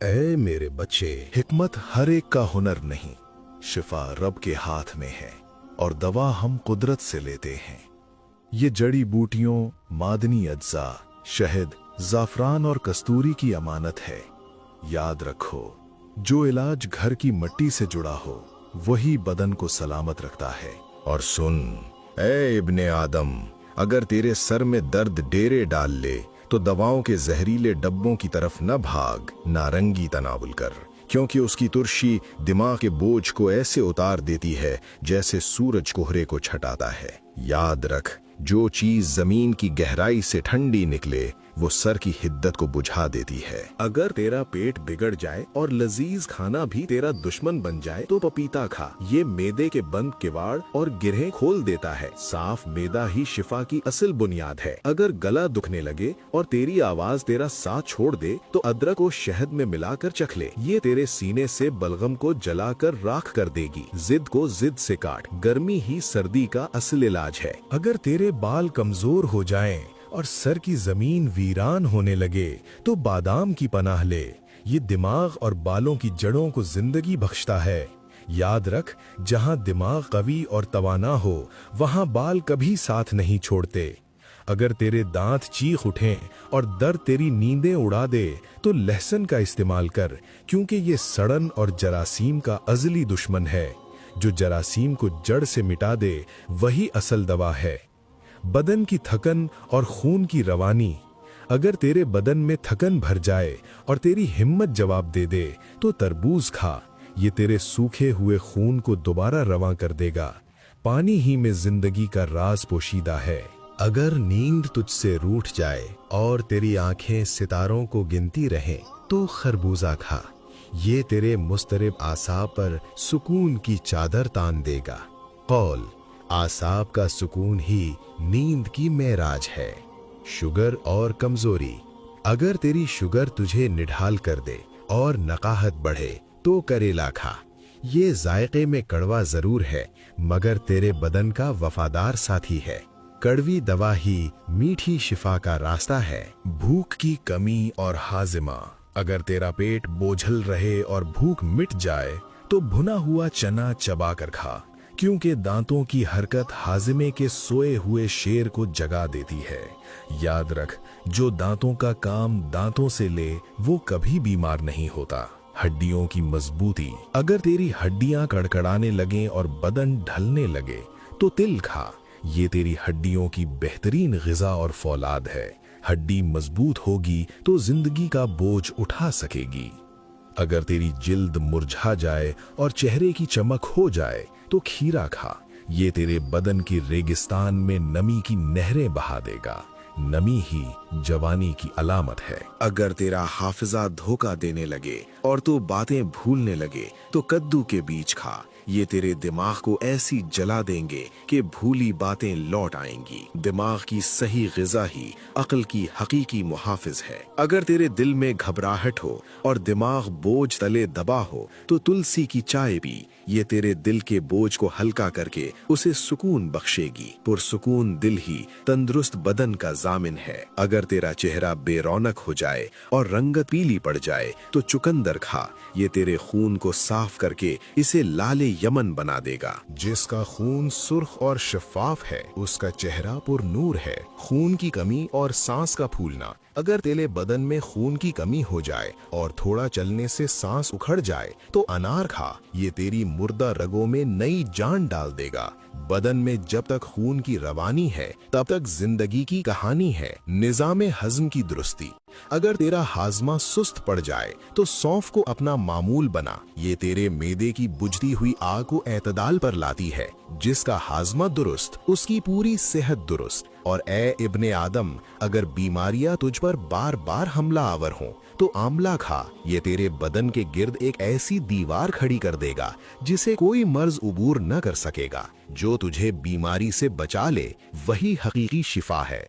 ए मेरे बच्चे, हिकमत हर एक का हुनर नहीं, शिफा रब के हाथ में है और दवा हम कुदरत से लेते हैं। ये जड़ी बूटियों, मादनी अज्जा, शहद, जाफरान और कस्तूरी की अमानत है। याद रखो, जो इलाज घर की मिट्टी से जुड़ा हो वही बदन को सलामत रखता है। और सुन ए इब्ने आदम, अगर तेरे सर में दर्द डेरे डाल ले तो दवाओं के जहरीले डब्बों की तरफ न भाग, नारंगी तनावुल कर, क्योंकि उसकी तुर्शी दिमाग के बोझ को ऐसे उतार देती है जैसे सूरज कोहरे को छटाता है। याद रख, जो चीज जमीन की गहराई से ठंडी निकले वो सर की हिद्दत को बुझा देती है। अगर तेरा पेट बिगड़ जाए और लजीज खाना भी तेरा दुश्मन बन जाए तो पपीता खा। ये मैदे के बंद किवाड़ और गिरहें खोल देता है। साफ मैदा ही शिफा की असल बुनियाद है। अगर गला दुखने लगे और तेरी आवाज तेरा साथ छोड़ दे तो अदरक को शहद में मिलाकर चख ले। ये तेरे सीने से बलगम को जलाकर राख कर देगी। जिद को जिद से काट, गर्मी ही सर्दी का असल इलाज है। अगर तेरे बाल कमजोर हो जाएं और सर की जमीन वीरान होने लगे तो बादाम की पनाह ले। ये दिमाग और बालों की जड़ों को जिंदगी बख्शता है। याद रख, जहां दिमाग कवी और तवाना हो वहां बाल कभी साथ नहीं छोड़ते। अगर तेरे दांत चीख उठें और दर्द तेरी नींदें उड़ा दे तो लहसुन का इस्तेमाल कर, क्योंकि ये सड़न और जरासीम का अजली दुश्मन है। जो जरासीम को जड़ से मिटा दे वही असल दवा है। बदन की थकन और खून की रवानी, अगर तेरे बदन में थकन भर जाए और तेरी हिम्मत जवाब दे दे तो तरबूज खा। ये तेरे सूखे हुए खून को दोबारा रवां कर देगा। पानी ही में जिंदगी का राज पोशीदा है। अगर नींद तुझसे रूठ जाए और तेरी आंखें सितारों को गिनती रहें तो खरबूजा खा। ये तेरे मुस्तरिब आसाब पर सुकून की चादर तान देगा। कौल, आसाब का सुकून ही नींद की मेराज है। शुगर और कमजोरी, अगर तेरी शुगर तुझे निढाल कर दे और नकाहत बढ़े तो करेला खा। ये जायके में कड़वा जरूर है मगर तेरे बदन का वफादार साथी है। कड़वी दवा ही मीठी शिफा का रास्ता है। भूख की कमी और हाजिमा, अगर तेरा पेट बोझल रहे और भूख मिट जाए तो भुना हुआ चना चबा कर खा, क्योंकि दांतों की हरकत हाजिमे के सोए हुए शेर को जगा देती है। याद रख, जो दांतों का काम दांतों से ले वो कभी बीमार नहीं होता। हड्डियों की मजबूती, अगर तेरी हड्डियां कड़कड़ाने लगें और बदन ढलने लगे तो तिल खा। ये तेरी हड्डियों की बेहतरीन ग़िज़ा और फौलाद है। हड्डी मजबूत होगी तो जिंदगी का बोझ उठा सकेगी। अगर तेरी जिल्द मुरझा जाए और चेहरे की चमक हो जाए तो खीरा खा। ये तेरे बदन की रेगिस्तान में नमी की नहरें बहा देगा। नमी ही जवानी की अलामत है। अगर तेरा हाफिजा धोखा देने लगे और तू बातें भूलने लगे तो कद्दू के बीज खा। ये तेरे दिमाग को ऐसी जला देंगे कि भूली बातें लौट आएंगी। दिमाग की सही ग़िज़ा ही अक्ल की हकीकी मुहाफिज है। अगर तेरे दिल में घबराहट हो और दिमाग बोझ तले दबा हो तो तुलसी की चाय पी। ये तेरे दिल के बोझ को हल्का करके उसे सुकून बख्शेगी। पुरसुकून दिल ही तंदुरुस्त बदन का जामिन है। अगर तेरा चेहरा बेरौनक हो जाए और रंगत पीली पड़ जाए तो चुकंदर खा। ये तेरे खून को साफ करके इसे लाले यमन बना देगा। जिसका खून सुर्ख और शफाफ है उसका चेहरा पुरनूर है। खून की कमी और सांस का फूलना, अगर तेरे बदन में खून की कमी हो जाए और थोड़ा चलने से सांस उखड़ जाए तो अनार खा। ये तेरी मुर्दा रगों में नई जान डाल देगा। बदन में जब तक खून की रवानी है तब तक जिंदगी की कहानी है। निजाम हजम की दुरुस्ती, अगर तेरा हाजमा सुस्त पड़ जाए तो सौंफ को अपना मामूल बना। ये तेरे मैदे की बुझती हुई आग को एतदाल पर लाती है। जिसका हाजमा दुरुस्त उसकी पूरी सेहत दुरुस्त। और ए इब्ने आदम, अगर बीमारियां तुझ पर बार बार हमला आवर हों तो आंवला खा। ये तेरे बदन के गिर्द एक ऐसी दीवार खड़ी कर देगा जिसे कोई मर्ज उबूर न कर सकेगा। जो तुझे बीमारी से बचा ले वही हकीकी शिफा है।